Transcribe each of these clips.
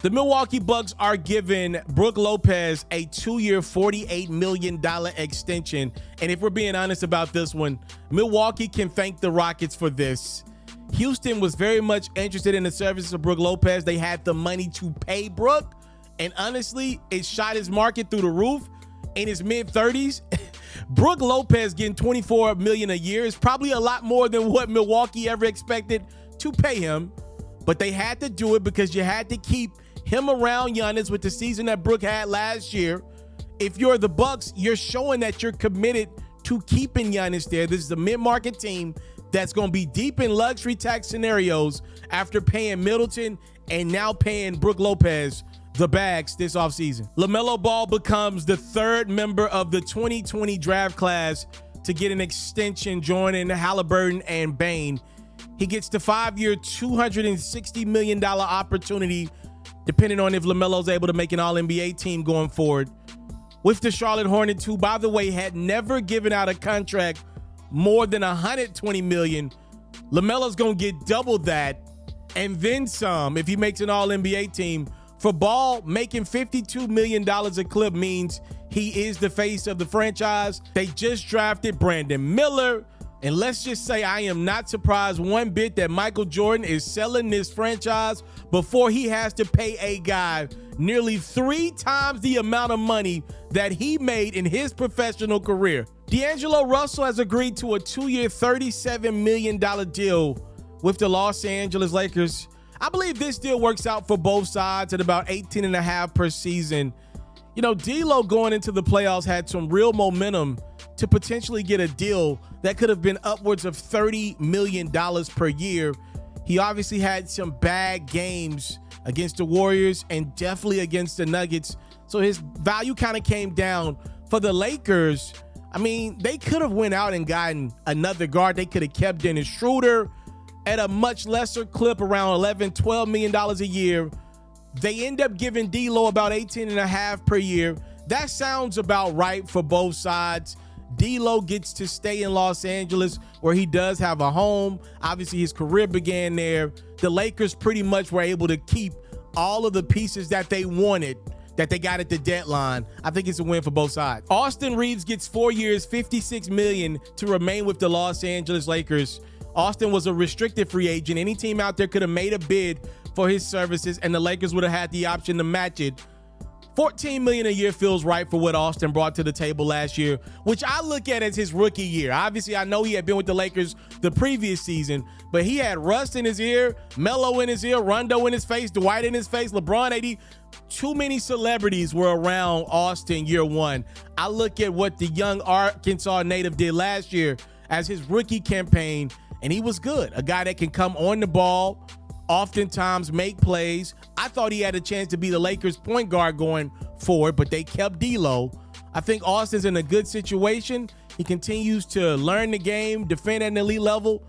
The Milwaukee Bucks are giving Brook Lopez a 2-year, $48 million extension. And if we're being honest about this one, Milwaukee can thank the Rockets for this. Houston was very much interested in the services of Brook Lopez. They had the money to pay Brook. And honestly, it shot his market through the roof. In his mid-30s, Brook Lopez getting $24 million a year is probably a lot more than what Milwaukee ever expected to pay him. But they had to do it because you had to keep him around Giannis with the season that Brook had last year. If you're the Bucks, you're showing that you're committed to keeping Giannis there. This is a mid-market team that's going to be deep in luxury tax scenarios after paying Middleton and now paying Brook Lopez the bags this offseason. Lamelo Ball becomes the third member of the 2020 draft class to get an extension, joining Halliburton and Bane. He gets the 5-year, $260 million opportunity, depending on if LaMelo's able to make an All-NBA team going forward. With the Charlotte Hornets, who, by the way, had never given out a contract more than $120 million, LaMelo's going to get double that and then some if he makes an All-NBA team. For Ball, making $52 million a clip means he is the face of the franchise. They just drafted Brandon Miller. And let's just say I am not surprised one bit that Michael Jordan is selling this franchise before he has to pay a guy nearly 3 times the amount of money that he made in his professional career. D'Angelo Russell has agreed to a 2-year, $37 million deal with the Los Angeles Lakers. I believe this deal works out for both sides at about 18.5 per season. You know, D'Lo going into the playoffs had some real momentum to potentially get a deal that could have been upwards of $30 million per year. He obviously had some bad games against the Warriors and definitely against the Nuggets, so his value kind of came down. For the Lakers, I mean, they could have went out and gotten another guard. They could have kept Dennis Schroeder at a much lesser clip, around $11-12 million a year. They end up giving D'Lo about 18.5 per year. That sounds about right for both sides. D'Lo gets to stay in Los Angeles, where he does have a home. Obviously, his career began there. The Lakers pretty much were able to keep all of the pieces that they wanted, that they got at the deadline. I think it's a win for both sides. Austin Reeves gets 4 years, $56 million to remain with the Los Angeles Lakers. Austin was a restricted free agent. Any team out there could have made a bid for his services, and the Lakers would have had the option to match it. $14 million a year feels right for what Austin brought to the table last year, which I look at as his rookie year. Obviously, I know he had been with the Lakers the previous season, but he had Russ in his ear, Melo in his ear, Rondo in his face, Dwight in his face, LeBron 80. Too many celebrities were around Austin year one. I look at what the young Arkansas native did last year as his rookie campaign, and he was good. A guy that can come on the ball, oftentimes make plays. I thought he had a chance to be the Lakers point guard going forward, but they kept D'Lo. I think Austin's in a good situation. He continues to learn the game, defend at an elite level.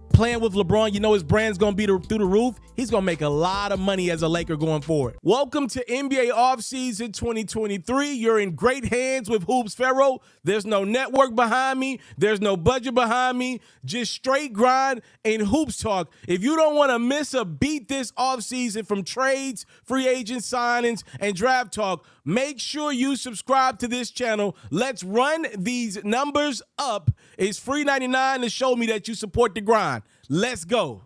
Playing with LeBron, you know his brand's going to be through the roof. He's going to make a lot of money as a Laker going forward. Welcome to NBA offseason 2023. You're in great hands with Hoops FERRO. There's no network behind me. There's no budget behind me. Just straight grind and hoops talk. If you don't want to miss a beat this offseason from trades, free agent signings, and draft talk, make sure you subscribe to this channel. Let's run these numbers up. It's free $99 to show me that you support the grind. Let's go.